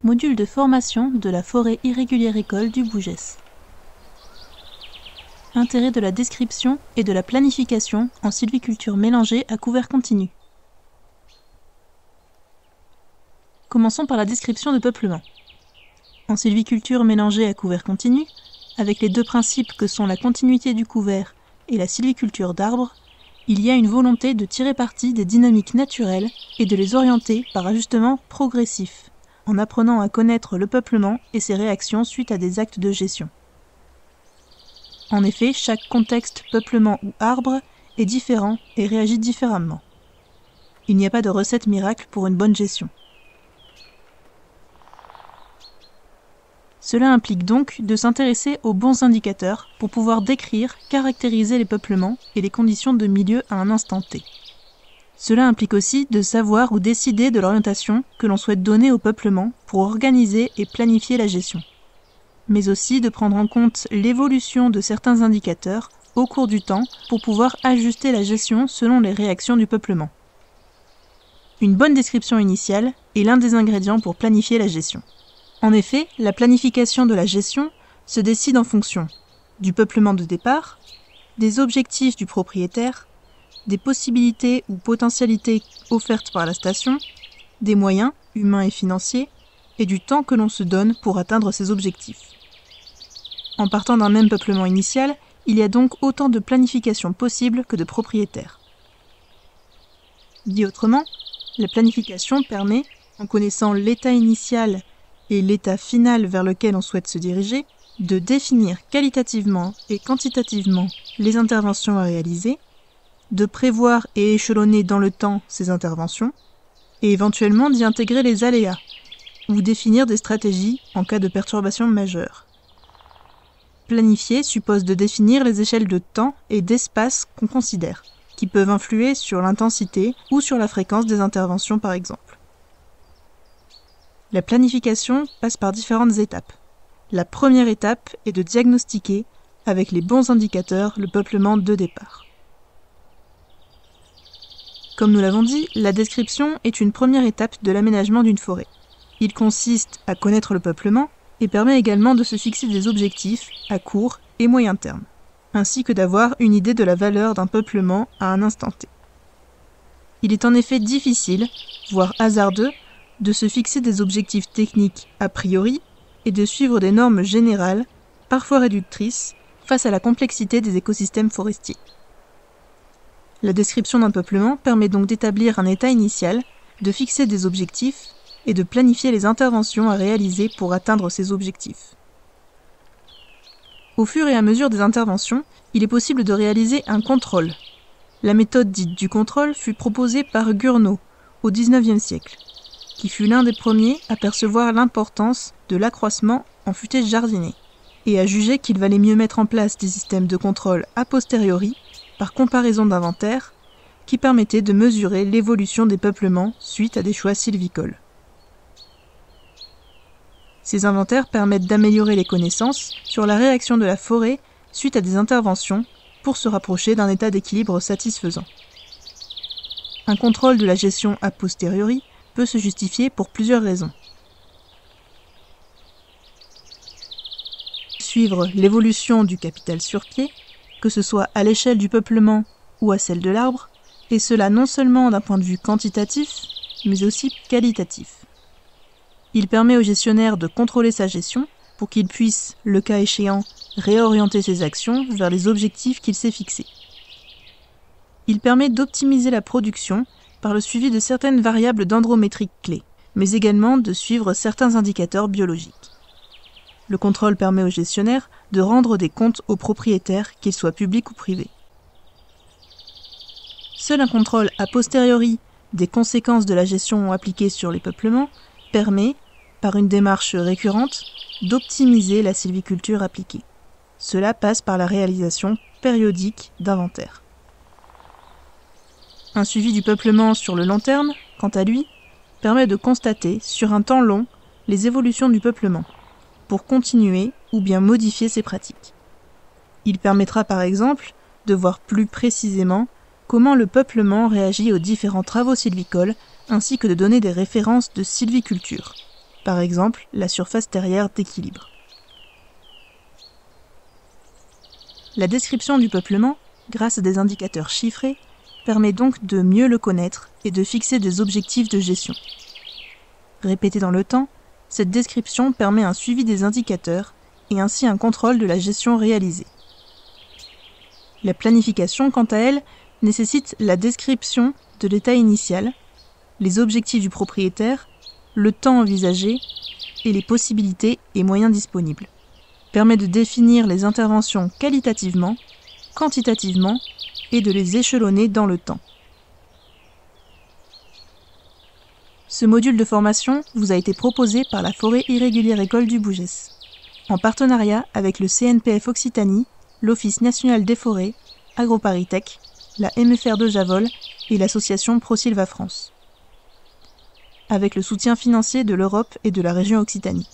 Module de formation de la forêt irrégulière école du Bougès. Intérêt de la description et de la planification en sylviculture mélangée à couvert continu. Commençons par la description de peuplement. En sylviculture mélangée à couvert continu, avec les deux principes que sont la continuité du couvert et la sylviculture d'arbres, il y a une volonté de tirer parti des dynamiques naturelles et de les orienter par ajustement progressif, en apprenant à connaître le peuplement et ses réactions suite à des actes de gestion. En effet, chaque contexte peuplement ou arbre est différent et réagit différemment. Il n'y a pas de recette miracle pour une bonne gestion. Cela implique donc de s'intéresser aux bons indicateurs pour pouvoir décrire, caractériser les peuplements et les conditions de milieu à un instant T. Cela implique aussi de savoir ou décider de l'orientation que l'on souhaite donner au peuplement pour organiser et planifier la gestion, mais aussi de prendre en compte l'évolution de certains indicateurs au cours du temps pour pouvoir ajuster la gestion selon les réactions du peuplement. Une bonne description initiale est l'un des ingrédients pour planifier la gestion. En effet, la planification de la gestion se décide en fonction du peuplement de départ, des objectifs du propriétaire, des possibilités ou potentialités offertes par la station, des moyens, humains et financiers, et du temps que l'on se donne pour atteindre ces objectifs. En partant d'un même peuplement initial, il y a donc autant de planification possible que de propriétaires. Dit autrement, la planification permet, en connaissant l'état initial et l'état final vers lequel on souhaite se diriger, de définir qualitativement et quantitativement les interventions à réaliser, de prévoir et échelonner dans le temps ces interventions, et éventuellement d'y intégrer les aléas, ou définir des stratégies en cas de perturbation majeure. Planifier suppose de définir les échelles de temps et d'espace qu'on considère, qui peuvent influer sur l'intensité ou sur la fréquence des interventions par exemple. La planification passe par différentes étapes. La première étape est de diagnostiquer, avec les bons indicateurs, le peuplement de départ. Comme nous l'avons dit, la description est une première étape de l'aménagement d'une forêt. Il consiste à connaître le peuplement et permet également de se fixer des objectifs à court et moyen terme, ainsi que d'avoir une idée de la valeur d'un peuplement à un instant T. Il est en effet difficile, voire hasardeux, de se fixer des objectifs techniques a priori et de suivre des normes générales, parfois réductrices, face à la complexité des écosystèmes forestiers. La description d'un peuplement permet donc d'établir un état initial, de fixer des objectifs et de planifier les interventions à réaliser pour atteindre ces objectifs. Au fur et à mesure des interventions, il est possible de réaliser un contrôle. La méthode dite du contrôle fut proposée par Gournot au XIXe siècle, qui fut l'un des premiers à percevoir l'importance de l'accroissement en futaie jardinée, et à juger qu'il valait mieux mettre en place des systèmes de contrôle a posteriori, par comparaison d'inventaires, qui permettaient de mesurer l'évolution des peuplements suite à des choix sylvicoles. Ces inventaires permettent d'améliorer les connaissances sur la réaction de la forêt suite à des interventions pour se rapprocher d'un état d'équilibre satisfaisant. Un contrôle de la gestion a posteriori peut se justifier pour plusieurs raisons. Suivre l'évolution du capital sur pied, que ce soit à l'échelle du peuplement ou à celle de l'arbre, et cela non seulement d'un point de vue quantitatif, mais aussi qualitatif. Il permet au gestionnaire de contrôler sa gestion pour qu'il puisse, le cas échéant, réorienter ses actions vers les objectifs qu'il s'est fixés. Il permet d'optimiser la production par le suivi de certaines variables dendrométriques clés, mais également de suivre certains indicateurs biologiques. Le contrôle permet au gestionnaire de rendre des comptes aux propriétaires, qu'ils soient publics ou privés. Seul un contrôle a posteriori des conséquences de la gestion appliquée sur les peuplements permet, par une démarche récurrente, d'optimiser la sylviculture appliquée. Cela passe par la réalisation périodique d'inventaires. Un suivi du peuplement sur le long terme, quant à lui, permet de constater sur un temps long les évolutions du peuplement, pour continuer ou bien modifier ses pratiques. Il permettra par exemple de voir plus précisément comment le peuplement réagit aux différents travaux sylvicoles, ainsi que de donner des références de sylviculture. par exemple la surface terrière d'équilibre. La description du peuplement, grâce à des indicateurs chiffrés, permet donc de mieux le connaître et de fixer des objectifs de gestion. Répétée dans le temps, cette description permet un suivi des indicateurs et ainsi un contrôle de la gestion réalisée. La planification, quant à elle, nécessite la description de l'état initial, les objectifs du propriétaire, le temps envisagé et les possibilités et moyens disponibles. Permet de définir les interventions qualitativement, quantitativement et de les échelonner dans le temps. Ce module de formation vous a été proposé par la Forêt Irrégulière École du Bougès, en partenariat avec le CNPF Occitanie, l'Office national des forêts, AgroParisTech, la MFR de Javol et l'association ProSylva France, avec le soutien financier de l'Europe et de la région Occitanie.